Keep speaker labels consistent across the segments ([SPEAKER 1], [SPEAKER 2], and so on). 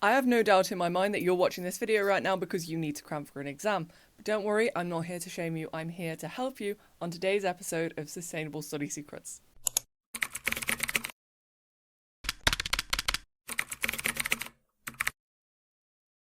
[SPEAKER 1] I have no doubt in my mind that you're watching this video right now because you need to cram for an exam. But don't worry, I'm not here to shame you, I'm here to help you on today's episode of Sustainable Study Secrets.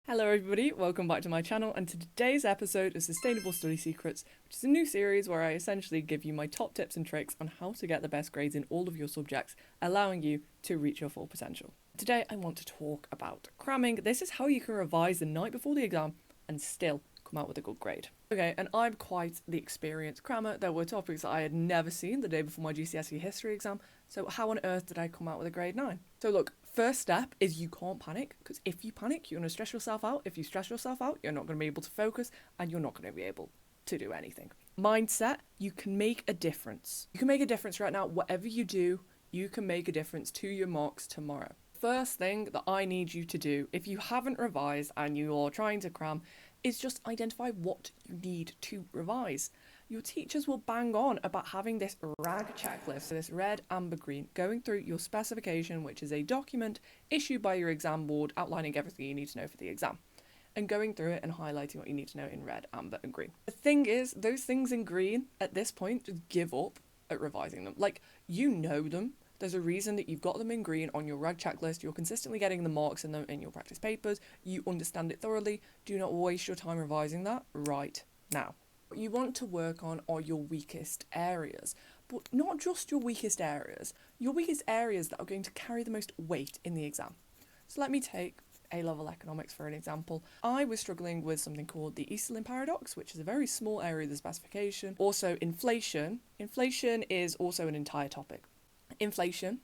[SPEAKER 1] Hello everybody, welcome back to my channel and to today's episode of Sustainable Study Secrets, which is a new series where I essentially give you my top tips and tricks on how to get the best grades in all of your subjects, allowing you to reach your full potential. Today I want to talk about cramming. This is how you can revise the night before the exam and still come out with a good grade. Okay, and I'm quite the experienced crammer. There were topics that I had never seen the day before my GCSE history exam, so how on earth did I come out with a grade 9? So look, first step is you can't panic, because if you panic, you're going to stress yourself out. If you stress yourself out, you're not going to be able to focus and you're not going to be able to do anything. Mindset, you can make a difference. You can make a difference right now. Whatever you do, you can make a difference to your marks tomorrow. First thing that I need you to do, if you haven't revised and you're trying to cram, is just identify what you need to revise. Your teachers will bang on about having this RAG checklist, so this red, amber, green, going through your specification, which is a document issued by your exam board outlining everything you need to know for the exam, and going through it and highlighting what you need to know in red, amber, and green. The thing is, those things in green, at this point, just give up at revising them. Like, you know them. There's a reason that you've got them in green on your RAG checklist. You're consistently getting the marks in them in your practice papers. You understand it thoroughly. Do not waste your time revising that right now. What you want to work on are your weakest areas, but not just your weakest areas that are going to carry the most weight in the exam. So let me take A-level economics for an example. I was struggling with something called the Easterlin paradox, which is a very small area of the specification. Also inflation. Inflation is also an entire topic. Inflation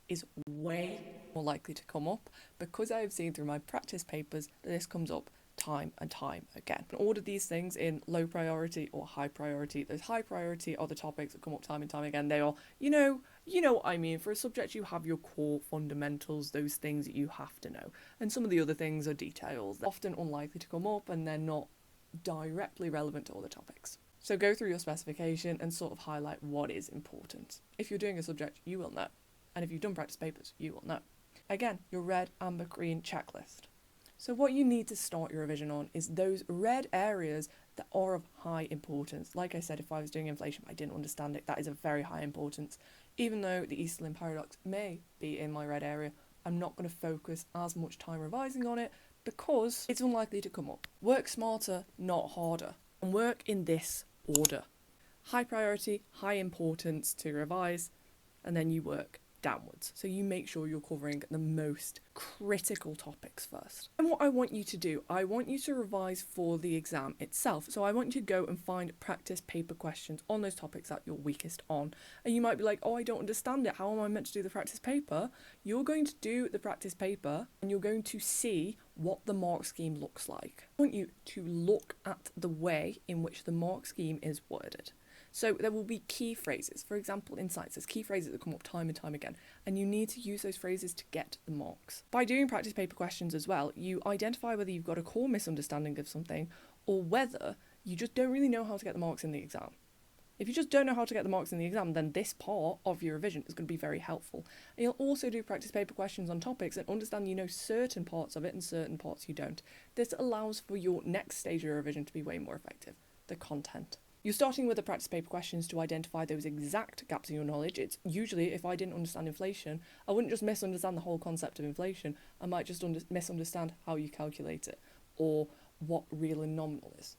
[SPEAKER 1] is way more likely to come up because I have seen through my practice papers that this comes up time and time again. And order these things in low priority or high priority. Those high priority are the topics that come up time and time again. They are, you know what I mean. For a subject, you have your core fundamentals, those things that you have to know. And some of the other things are details. They're often unlikely to come up and they're not directly relevant to all the topics. So go through your specification and sort of highlight what is important. If you're doing a subject, you will know. And if you've done practice papers, you will know. Again, your red, amber, green checklist. So what you need to start your revision on is those red areas that are of high importance. Like I said, if I was doing inflation, I didn't understand it, that is of very high importance. Even though the Easterlin paradox may be in my red area, I'm not going to focus as much time revising on it because it's unlikely to come up. Work smarter, not harder. And work in this order. High priority, high importance to revise, and then you work downwards. So you make sure you're covering the most critical topics first. And what I want you to do, I want you to revise for the exam itself. So I want you to go and find practice paper questions on those topics that you're weakest on. And you might be like, oh, I don't understand it. How am I meant to do the practice paper? You're going to do the practice paper and you're going to see what the mark scheme looks like. I want you to look at the way in which the mark scheme is worded. So there will be key phrases. For example, in science, there's key phrases that come up time and time again, and you need to use those phrases to get the marks. By doing practice paper questions as well, you identify whether you've got a core misunderstanding of something or whether you just don't really know how to get the marks in the exam. If you just don't know how to get the marks in the exam, then this part of your revision is going to be very helpful. And you'll also do practice paper questions on topics and understand you know certain parts of it and certain parts you don't. This allows for your next stage of your revision to be way more effective, the content. You're starting with the practice paper questions to identify those exact gaps in your knowledge. It's usually, if I didn't understand inflation, I wouldn't just misunderstand the whole concept of inflation. I might just misunderstand how you calculate it or what real and nominal is.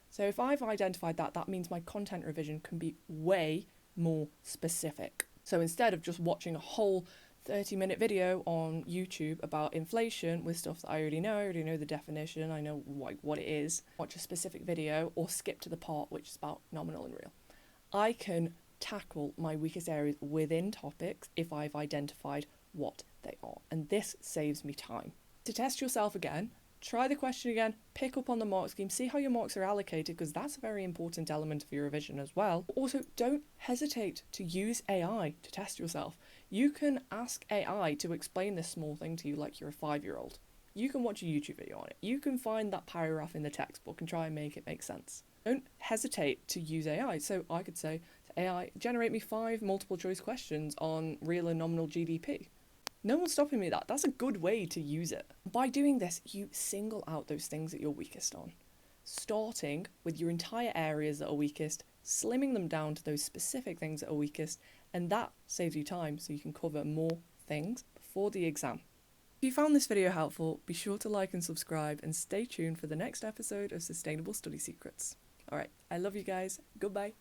[SPEAKER 1] So if I've identified that, that means my content revision can be way more specific. So instead of just watching a whole 30-minute video on YouTube about inflation with stuff that I already know the definition, I know what it is, watch a specific video or skip to the part which is about nominal and real. I can tackle my weakest areas within topics if I've identified what they are, and this saves me time. To test yourself again, try the question again, pick up on the mark scheme, see how your marks are allocated because that's a very important element of your revision as well. Also, don't hesitate to use AI to test yourself. You can ask AI to explain this small thing to you like you're a 5-year-old. You can watch a YouTube video on it. You can find that paragraph in the textbook and try and make it make sense. Don't hesitate to use AI. So I could say to AI, generate me 5 multiple choice questions on real and nominal GDP. No one's stopping me. That's a good way to use it. By doing this, you single out those things that you're weakest on, starting with your entire areas that are weakest, slimming them down to those specific things that are weakest, and that saves you time so you can cover more things before the exam. If you found this video helpful, be sure to like and subscribe and stay tuned for the next episode of Sustainable Study Secrets. Alright, I love you guys. Goodbye.